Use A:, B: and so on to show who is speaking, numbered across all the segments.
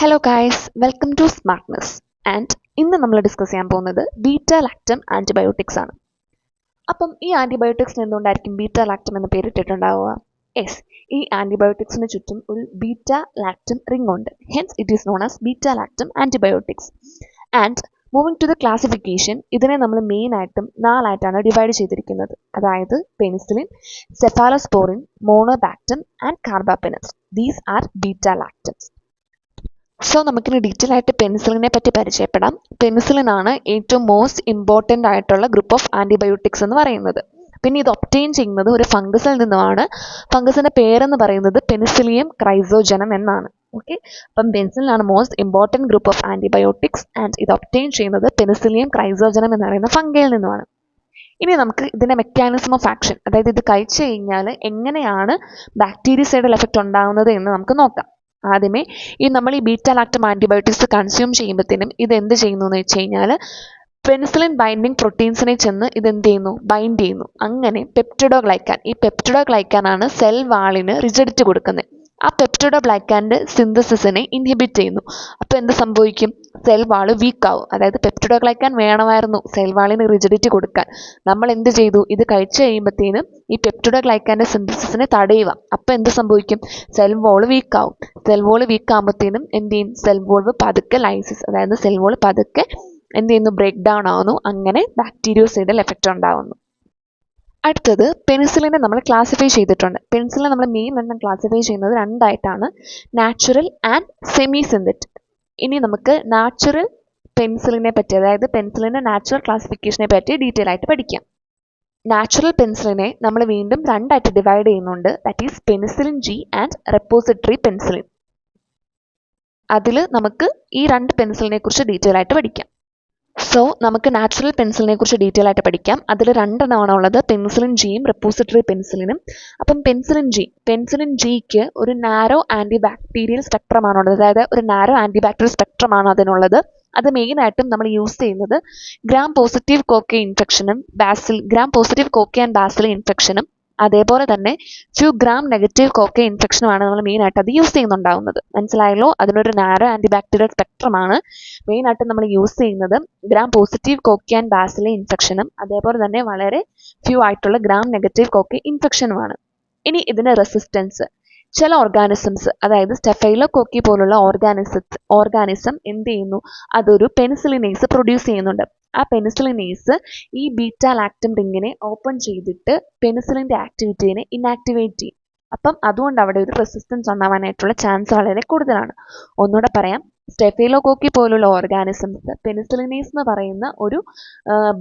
A: Hello guys, welcome to smartness. And ഇന്ന് നമ്മൾ discuss ചെയ്യാൻ പോകുന്നത് ബീറ്റ ലാക്ടം ആൻറ്റിബയോട്ടിക്സ് ആണ്. അപ്പം ഈ ആൻറ്റിബയോട്ടിക്സിന് എന്തുകൊണ്ടായിരിക്കും ബീറ്റ ലാക്ടം എന്ന് പേരിട്ടിട്ടുണ്ടാവുക? യെസ്, ഈ ആൻറ്റിബയോട്ടിക്സിന് ചുറ്റും ഒരു ബീറ്റ ലാക്ടം റിംഗ് ഉണ്ട്. Hence it is known as beta lactam antibiotics. And moving to the classification, ഇതിനെ നമ്മൾ മെയിനായിട്ടും നാലായിട്ടാണ് ഡിവൈഡ് ചെയ്തിരിക്കുന്നത്. അതായത് penicillin, cephalosporin, monobactam and carbapenems. These are beta lactams. So നമുക്കിനി ഡീറ്റെയിൽ ആയിട്ട് പെനിസിലിനെ പറ്റി പരിചയപ്പെടാം. പെനിസിലിൻ ആണ് ഏറ്റവും മോസ്റ്റ് ഇമ്പോർട്ടൻ്റ് ആയിട്ടുള്ള ഗ്രൂപ്പ് ഓഫ് ആൻറ്റിബയോട്ടിക്സ് എന്ന് പറയുന്നത്. പിന്നെ ഇത് ഒബ്റ്റെയിൻ ചെയ്യുന്നത് ഒരു ഫംഗസിൽ നിന്നുമാണ്. ഫംഗസിൻ്റെ പേരെന്ന് പറയുന്നത് പെനിസിലിയം ക്രൈസോജനം എന്നാണ്. ഓക്കെ, അപ്പം പെനിസിലിൻ ആണ് most important group of antibiotics and ഇത് ഒബ്റ്റെയിൻ ചെയ്യുന്നത് പെനിസിലിയം ക്രൈസോജനം എന്ന് പറയുന്ന ഫംഗയിൽ നിന്നുമാണ്. ഇനി നമുക്ക് ഇതിൻ്റെ മെക്കാനിസം ഓഫ് ആക്ഷൻ, അതായത് ഇത് കഴിച്ചു കഴിഞ്ഞാൽ എങ്ങനെയാണ് ബാക്ടീരിയസൈഡൽ എഫക്റ്റ് ഉണ്ടാകുന്നത് എന്ന് നമുക്ക് നോക്കാം. ആദ്യമേ നമ്മൾ ഈ ബീറ്റ ലാക്ടം ആൻറ്റിബയോട്ടിക്സ് കൺസ്യൂം ചെയ്യുമ്പോഴത്തേനും ഇത് എന്ത് ചെയ്യുന്നു എന്ന് വെച്ച് കഴിഞ്ഞാൽ പെനിസിലിൻ ബൈൻഡിങ് പ്രോട്ടീൻസിനെ ചെന്ന് ഇത് എന്ത് ചെയ്യുന്നു, ബൈൻഡ് ചെയ്യുന്നു. അങ്ങനെ പെപ്റ്റിഡോഗ്ലൈക്കാൻ, ഈ പെപ്റ്റിഡോഗ്ലൈക്കാനാണ് സെൽ വാളിന് റിജിഡിറ്റി കൊടുക്കുന്നത്. ആ പെപ്റ്റിഡോഗ്ലൈക്കാൻ്റെ സിന്തസിസിനെ ഇൻഹിബിറ്റ് ചെയ്യുന്നു. അപ്പോൾ എന്ത് സംഭവിക്കും? സെൽ വാള് വീക്കാവും. അതായത് പെപ്റ്റിഡോഗ്ലൈക്കാൻ വേണമായിരുന്നു സെൽ വാളിന് റിജിഡിറ്റി കൊടുക്കാൻ. നമ്മൾ എന്ത് ചെയ്തു? ഇത് കഴിച്ചു കഴിയുമ്പോഴത്തേനും ഈ പെപ്റ്റിഡോഗ്ലൈക്കാൻ്റെ സിന്തസിസിനെ തടയുക. അപ്പോൾ എന്ത് സംഭവിക്കും? സെൽ വോള് വീക്കാവും. സെൽ വോള് വീക്കാകുമ്പോഴത്തേനും എന്ത് ചെയ്യും? സെൽ വോൾവ് പതുക്കെ ലൈസിസ്, അതായത് സെൽ വോള് പതുക്കെ എന്ത് ചെയ്യുന്നു? ബ്രേക്ക് ഡൗൺ ആവുന്നു. അങ്ങനെ ബാക്ടീരിയോസൈഡൽ എഫക്റ്റ് ഉണ്ടാവുന്നു. അടുത്തത് പെനിസിലിനെ നമ്മൾ ക്ലാസിഫൈ ചെയ്തിട്ടുണ്ട്. പെനിസിലിനെ നമ്മൾ മെയിൻ എണ്ണം ക്ലാസിഫൈ ചെയ്യുന്നത് രണ്ടായിട്ടാണ്, നാച്ചുറൽ ആൻഡ് സെമി സിന്തറ്റിക്. ഇനി നമുക്ക് നാച്ചുറൽ പെനിസിലിനെ പറ്റി, അതായത് പെനിസിലിൻ്റെ നാച്ചുറൽ ക്ലാസിഫിക്കേഷനെ പറ്റി ഡീറ്റെയിൽ ആയിട്ട് പഠിക്കാം. നാച്ചുറൽ പെനിസിലിനെ നമ്മൾ വീണ്ടും രണ്ടായിട്ട് ഡിവൈഡ് ചെയ്യുന്നുണ്ട്. That is penicillin G and repository penicillin. അതിൽ നമുക്ക് ഈ രണ്ട് പെനിസിലിനെ കുറിച്ച് ഡീറ്റെയിൽ ആയിട്ട് പഠിക്കാം. സോ നമുക്ക് നാച്ചുറൽ പെനിസിലിനെ കുറിച്ച് ഡീറ്റെയിൽ ആയിട്ട് പഠിക്കാം. അതിൽ രണ്ടെണ്ണമാണ് ഉള്ളത്, പെനിസിലിൻ ജിയും റെപ്പോസിറ്ററി പെനിസിലിനും. അപ്പം പെനിസിലിൻ ജിക്ക് ഒരു നാരോ ആൻറ്റി ബാക്ടീരിയൽ സ്പെക്ട്രമാണുള്ളത്, അതായത് ഒരു നാരോ ആൻറ്റി ബാക്ടീരിയൽ സ്പെക്ട്രമാണ് അതിനുള്ളത്. അത് മെയിനായിട്ടും നമ്മൾ യൂസ് ചെയ്യുന്നത് ഗ്രാം പോസിറ്റീവ് കോക്കെ ഇൻഫെക്ഷനും gram positive cocci and bacilli ഇൻഫെക്ഷനും അതേപോലെ തന്നെ ഫ്യൂ ഗ്രാം നെഗറ്റീവ് കോക്കെ ഇൻഫെക്ഷനുമാണ് നമ്മൾ മെയിനായിട്ട് അത് യൂസ് ചെയ്യുന്നുണ്ടാവുന്നത്. മനസ്സിലായല്ലോ? അതിനൊരു നാരോ ആൻറ്റി ബാക്ടീരിയൽ സ്പെക്ട്രമാണ് മെയിനായിട്ട് നമ്മൾ യൂസ് ചെയ്യുന്നത്. ഗ്രാം പോസിറ്റീവ് കോക്കെ ആൻഡ് ബാസിലെ ഇൻഫെക്ഷനും അതേപോലെ തന്നെ വളരെ ഫ്യൂ ആയിട്ടുള്ള ഗ്രാം നെഗറ്റീവ് കോക്കെ ഇൻഫെക്ഷനുമാണ്. ഇനി ഇതിൻ്റെ റെസിസ്റ്റൻസ്, ചില ഓർഗാനിസംസ്, അതായത് സ്റ്റെഫൈലോകോക്കി പോലുള്ള ഓർഗാനിസം എന്ത് ചെയ്യുന്നു? അതൊരു പെനിസിലിനേസ് പ്രൊഡ്യൂസ് ചെയ്യുന്നുണ്ട്. ആ പെനിസിലിനേസ് ഈ ബീറ്റ ലാക്ടം റിങ്ങിനെ ഓപ്പൺ ചെയ്തിട്ട് പെനിസിലിൻ്റെ ആക്ടിവിറ്റീനെ ഇനാക്ടിവേറ്റ് ചെയ്യും. അപ്പം അതുകൊണ്ട് അവിടെ ഒരു റെസിസ്റ്റൻസ് ഉണ്ടാവാനായിട്ടുള്ള ചാൻസ് വളരെ കൂടുതലാണ്. ഒന്നുകൂടെ പറയാം, സ്റ്റെഫൈലോകോക്കി പോലുള്ള ഓർഗാനിസംസ് പെനിസിലിനേസ് എന്ന് പറയുന്ന ഒരു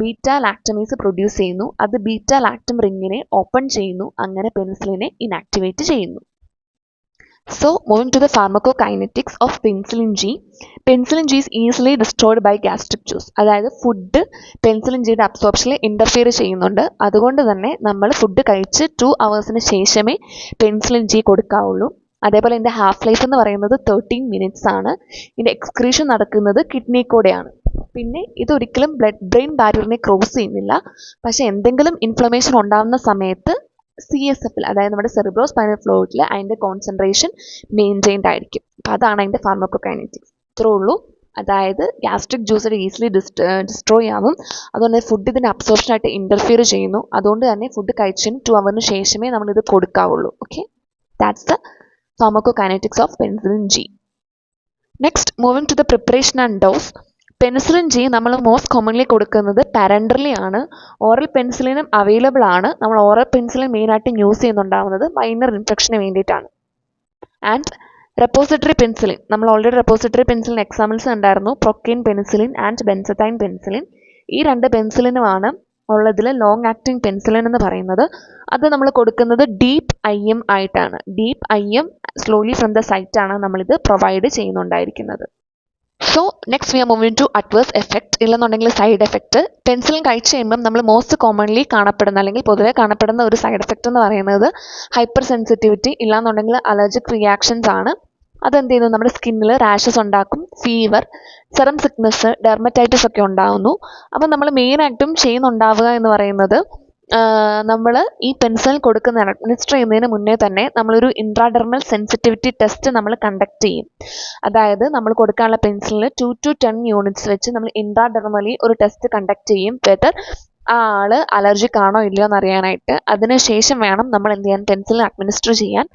A: ബീറ്റ ലാക്ടമേസ് പ്രൊഡ്യൂസ് ചെയ്യുന്നു. അത് ബീറ്റ ലാക്ടം റിങ്ങിനെ ഓപ്പൺ ചെയ്യുന്നു. അങ്ങനെ പെനിസിലിനെ ഇനാക്ടിവേറ്റ് ചെയ്യുന്നു. So moving to the pharmacokinetics of penicillin G. Penicillin G is easily destroyed by gastric juice. അതായത് ഫുഡ് പെനിസിലിൻ ജിയുടെ അബ്സോർപ്ഷനിൽ ഇൻ്റർഫിയർ ചെയ്യുന്നുണ്ട്. അതുകൊണ്ട് തന്നെ നമ്മൾ ഫുഡ് കഴിച്ച് 2 hours ശേഷമേ പെനിസിലിൻ ജി കൊടുക്കാവുള്ളൂ. അതേപോലെ ഇതിൻ്റെ ഹാഫ് ലൈഫ് എന്ന് പറയുന്നത് 13 minutes ആണ്. ഇതിൻ്റെ എക്സ്ക്രീഷൻ നടക്കുന്നത് കിഡ്നി കൂടെയാണ്. പിന്നെ ഇതൊരിക്കലും ബ്ലഡ് ബ്രെയിൻ ബാരിയറിനെ ക്രോസ് ചെയ്യുന്നില്ല. പക്ഷേ എന്തെങ്കിലും ഇൻഫ്ലമേഷൻ ഉണ്ടാകുന്ന സമയത്ത് CSF, അതായത് നമ്മുടെ സെറിബ്രോ സ്പൈനൽ ഫ്ലൂയിഡിൽ അതിൻ്റെ കോൺസെൻട്രേഷൻ മെയിൻറ്റെയിൻഡ് ആയിരിക്കും. അപ്പോൾ അതാണ് അതിൻ്റെ ഫാർമക്കോകൈനറ്റിക്സ്. ഇത്രേ ഉള്ളൂ. അതായത് ഗാസ്ട്രിക് ജ്യൂസ് ഈസിലി ഡിസ്ട്രോയ് ആവും. അതുകൊണ്ട് ഫുഡ് ഇതിൻ്റെ അബ്സോർപ്ഷനായിട്ട് ഇൻ്റർഫിയർ ചെയ്യുന്നു. അതുകൊണ്ട് തന്നെ ഫുഡ് കഴിച്ചതിന് 2 hours ശേഷമേ നമ്മളിത് കൊടുക്കാവുള്ളൂ. Okay, that's the pharmacokinetics of penicillin G. Next, moving to the preparation and dose. Penicillin G നമ്മൾ മോസ്റ്റ് കോമൺലി കൊടുക്കുന്നത് പാരൻ്ററലി ആണ്. ഓറൽ പെനിസിലിനും അവൈലബിൾ ആണ്. നമ്മൾ ഓറൽ പെനിസിലിൻ മെയിനായിട്ടും യൂസ് ചെയ്യുന്നുണ്ടാവുന്നത് മൈനർ ഇൻഫെക്ഷന് വേണ്ടിയിട്ടാണ്. ആൻഡ് റെപ്പോസിറ്ററി പെനിസിലിൻ, നമ്മൾ ഓൾറെഡി റെപ്പോസിറ്ററി പെനിസിലിൻ എക്സാമ്പിൾസ് ഉണ്ടായിരുന്നു, procaine penicillin and benzathine penicillin. ഈ രണ്ട് പെനിസിലിനുമാണ് ഉള്ളതിൽ ലോങ് ആക്ടിങ് പെനിസിലിൻ എന്ന് പറയുന്നത്. അത് നമ്മൾ കൊടുക്കുന്നത് ഡീപ്പ് IM ആയിട്ടാണ്. Deep IM slowly from the site ആണ് നമ്മളിത് പ്രൊവൈഡ് ചെയ്യുന്നുണ്ടായിരിക്കുന്നത്. So next we are moving to adverse effect, ഇല്ലെന്നുണ്ടെങ്കിൽ സൈഡ് എഫക്റ്റ്. പെൻസിലിൻ കഴിച്ച് കഴിയുമ്പം നമ്മൾ മോസ്റ്റ് കോമൺലി കാണപ്പെടുന്ന അല്ലെങ്കിൽ പൊതുവെ കാണപ്പെടുന്ന ഒരു സൈഡ് എഫക്റ്റ് എന്ന് പറയുന്നത് ഹൈപ്പർ സെൻസിറ്റിവിറ്റി, ഇല്ലാന്നുണ്ടെങ്കിൽ അലർജിക് റിയാക്ഷൻസ് ആണ്. അതെന്ത് ചെയ്യുന്നു? നമ്മുടെ സ്കിന്നിൽ റാഷസ് ഉണ്ടാക്കും, ഫീവർ, സെറം സിക്നസ്, ഡെർമറ്റൈറ്റിസ് ഒക്കെ ഉണ്ടാകുന്നു. അപ്പം നമ്മൾ മെയിനായിട്ടും ചെയ്യുന്നുണ്ടാവുക എന്ന് പറയുന്നത് നമ്മൾ ഈ പെൻസിൽ കൊടുക്കുന്ന അഡ്മിനിസ്റ്റർ ചെയ്യുന്നതിന് മുന്നേ തന്നെ നമ്മളൊരു ഇൻട്രാഡെർമൽ സെൻസിറ്റിവിറ്റി ടെസ്റ്റ് നമ്മൾ കണ്ടക്ട് ചെയ്യും. അതായത് നമ്മൾ കൊടുക്കാനുള്ള പെൻസിലിൽ 2 to 10 യൂണിറ്റ്സ് വെച്ച് നമ്മൾ ഇൻട്രാഡെർമലി ഒരു ടെസ്റ്റ് കണ്ടക്ട് ചെയ്യും, വെദർ ആ ആള് അലർജിക് ആണോ ഇല്ലയോ എന്ന് അറിയാനായിട്ട്. അതിനുശേഷം വേണം നമ്മൾ എന്ത് ചെയ്യാൻ, പെൻസിലിൻ അഡ്മിനിസ്റ്റർ ചെയ്യാൻ.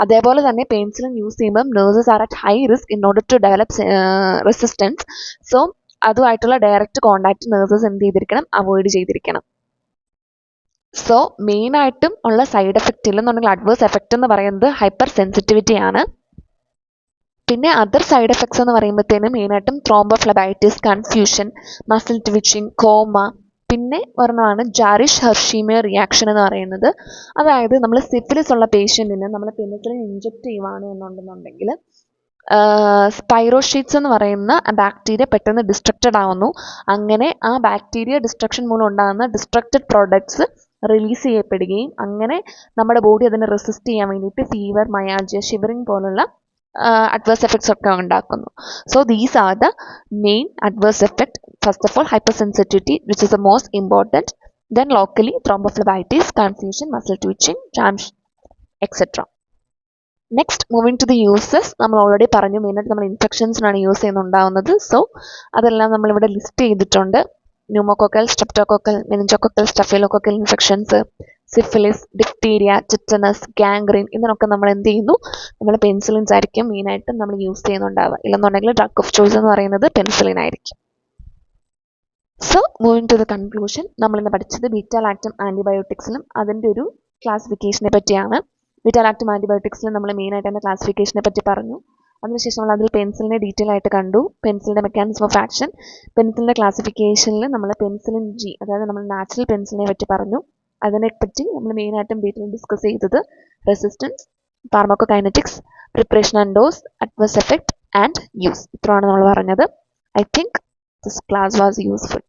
A: അതേപോലെ തന്നെ പെൻസിലിൻ യൂസ് ചെയ്യുമ്പം nurses are at high risk in order to develop resistance. So അതുമായിട്ടുള്ള ഡയറക്റ്റ് കോണ്ടാക്ട് നേഴ്സസ് എന്ത് ചെയ്തിരിക്കണം, അവോയ്ഡ് ചെയ്തിരിക്കണം. സോ മെയിനായിട്ടും ഉള്ള സൈഡ് എഫക്റ്റ് ഇല്ലെന്നുണ്ടെങ്കിൽ അഡ്വേഴ്സ് എഫക്റ്റ് എന്ന് പറയുന്നത് ഹൈപ്പർ സെൻസിറ്റിവിറ്റി ആണ്. പിന്നെ അതർ സൈഡ് എഫക്ട്സ് എന്ന് പറയുമ്പോഴത്തേനും മെയിനായിട്ടും ത്രോംബോഫ്ലെബൈറ്റിസ്, കൺഫ്യൂഷൻ, മസിൽ ട്വിച്ചിങ്, കോമ. പിന്നെ ഒരെണ്ണമാണ് ജാരിഷ് ഹെർഷീമിയർ റിയാക്ഷൻ എന്ന് പറയുന്നത്. അതായത് നമ്മൾ സിഫിലിസ് ഉള്ള പേഷ്യൻറ്റിന് നമ്മൾ പെനിസിലിൻ ഇഞ്ചെക്ട് ചെയ്യുവാണ് എന്നുണ്ടെന്നുണ്ടെങ്കിൽ സ്പൈറോഷീറ്റ്സ് എന്ന് പറയുന്ന ബാക്ടീരിയ പെട്ടെന്ന് ഡിസ്ട്രക്റ്റഡ് ആവുന്നു. അങ്ങനെ ആ ബാക്ടീരിയ ഡിസ്ട്രക്ഷൻ മൂലം ഉണ്ടാകുന്ന ഡിസ്ട്രക്റ്റഡ് പ്രോഡക്ട്സ് റിലീസ് ചെയ്യപ്പെടുകയും അങ്ങനെ നമ്മുടെ ബോഡി അതിനെ റെസിസ്റ്റ് ചെയ്യാൻ വേണ്ടിയിട്ട് ഫീവർ, മയാൾജിയ, ഷിവറിങ് പോലുള്ള adverse effects ഒക്കെ ഉണ്ടാക്കുന്നു. So these are the main adverse effect. First of all, hypersensitivity, which is the most important. Then locally thrombophlebitis, confusion, muscle twitching, jams, etc. Next, moving to the uses. നമ്മൾ already പറഞ്ഞു, മെയിനായിട്ട് നമ്മൾ ഇൻഫെക്ഷൻസിനാണ് use ചെയ്യുന്നുണ്ടാവുന്നത്. So അതെല്ലാം നമ്മളിവിടെ list ചെയ്തിട്ടുണ്ട്. Pneumococcal, streptococcal, meningococcal, staphylococcal infections, syphilis, diphtheria, tetanus, gangrene, ഇതിനൊക്കെ നമ്മൾ എന്ത് ചെയ്യുന്നു, നമ്മൾ പെൻസിലിൻസ് ആയിരിക്കും മെയിനായിട്ടും നമ്മൾ യൂസ് ചെയ്യുന്നുണ്ടാവുക. ഇല്ലെന്നുണ്ടെങ്കിൽ ഡ്രഗ് ഓഫ് ചോയ്സ് എന്ന് പറയുന്നത് പെൻസിലിൻ ആയിരിക്കും. So moving to the conclusion, നമ്മളിന്ന് പഠിച്ചത് ബീറ്റാലാക്ടം ആൻറ്റിബയോട്ടിക്സിലും അതിൻ്റെ ഒരു ക്ലാസിഫിക്കേഷനെ പറ്റിയാണ്. ബീറ്റാലാക്ടം ആൻറ്റിബയോട്ടിക്സിലും നമ്മൾ മെയിനായിട്ട് അതിൻ്റെ ക്ലാസിഫിക്കേഷനെ പറ്റി പറഞ്ഞു. അതിനുശേഷം നമ്മൾ അതിൽ പെൻസിലിനെ ഡീറ്റെയിൽ ആയിട്ട് കണ്ടു. പെൻസിലിൻ്റെ മെക്കാനിസം ഓഫ് ആക്ഷൻ, പെൻസിലിൻ്റെ ക്ലാസിഫിക്കേഷനിൽ നമ്മൾ പെൻസിലിൻ ജി, അതായത് നമ്മൾ നാച്ചുറൽ പെൻസിലിനെ പറ്റി പറഞ്ഞു. അതിനെപ്പറ്റി നമ്മൾ മെയിനായിട്ടും ഡീറ്റെയിൽ ഡിസ്കസ് ചെയ്തത് resistance, pharmacokinetics, preparation and dose, adverse effect and use. ഇത്രയാണ് നമ്മൾ പറഞ്ഞത്. I think this class was useful.